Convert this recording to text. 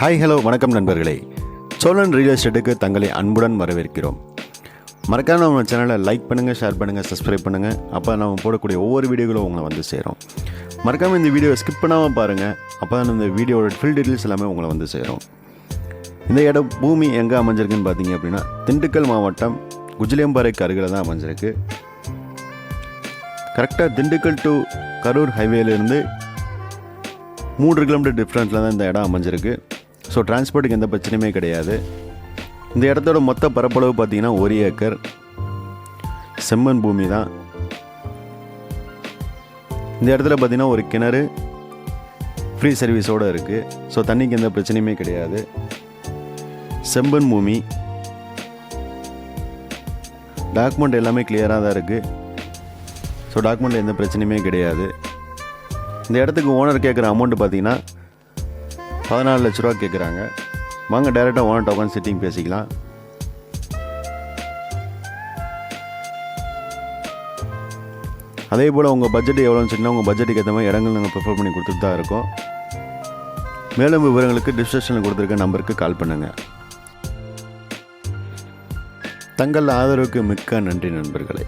Hi hello வணக்கம் நண்பர்களே. Cholan real எஸ்டேட்டுக்கு தங்களை அன்புடன் வரவேற்கிறோம். மறக்காம நம்ம சேனலை லைக் பண்ணுங்கள், ஷேர் பண்ணுங்கள், சப்ஸ்கிரைப் பண்ணுங்கள். அப்போ நம்ம போடக்கூடிய ஒவ்வொரு வீடியோகளும் உங்களை வந்து சேரும். மறக்காமல் இந்த வீடியோவை ஸ்கிப் பண்ணாமல் பாருங்கள். அப்போ தான் இந்த வீடியோவோட ஃபுல் டீட்டெயில்ஸ் எல்லாமே உங்களை வந்து சேரும். இந்த இடம் பூமி எங்கே அமைஞ்சிருக்குன்னு பார்த்தீங்க அப்படின்னா திண்டுக்கல் மாவட்டம் குஜிலியம்பாறைக்கு அருகில் தான் அமைஞ்சிருக்கு. கரெக்டாக திண்டுக்கல் டு கரூர் ஹைவேலேருந்து 3 கிலோமீட்டர் டிஃப்ரென்ஸில் தான் இந்த இடம் அமைஞ்சிருக்கு. ஸோ டிரான்ஸ்போர்ட்டுக்கு எந்த பிரச்சனையுமே கிடையாது. இந்த இடத்தோட மொத்த பரப்பளவு பார்த்திங்கன்னா 1 ஏக்கர் செம்மண் பூமி தான். இந்த இடத்துல பார்த்திங்கன்னா ஒரு கிணறு ஃப்ரீ சர்வீஸோடு இருக்குது. ஸோ தண்ணிக்கு எந்த பிரச்சனையுமே கிடையாது. செம்மண் பூமி, டாக்குமெண்ட் எல்லாமே கிளியராக தான் இருக்குது. ஸோ டாக்குமெண்ட்டில் எந்த பிரச்சனையுமே கிடையாது. இந்த இடத்துக்கு ஓனர் கேட்குற அமௌண்ட்டு பார்த்தீங்கன்னா 14 லட்ச ரூபா கேட்குறாங்க. வாங்க டைரெக்டாக ஓனர் உட்காந்து சிட்டிங் பேசிக்கலாம். அதே போல் உங்கள் பட்ஜெட் எவ்வளோன்னு சொன்னால் உங்கள் பட்ஜெட்டுக்கு ஏற்ற மாதிரி இடங்கள் நாங்கள் ப்ரிஃபர் பண்ணி கொடுத்துட்டு தான் இருக்கோம். மேலும் விவரங்களுக்கு டிஸ்கிரிப்ஷனில் கொடுத்துருக்க நம்பருக்கு கால் பண்ணுங்கள். தங்கள் ஆதரவுக்கு மிக்க நன்றி நண்பர்களே.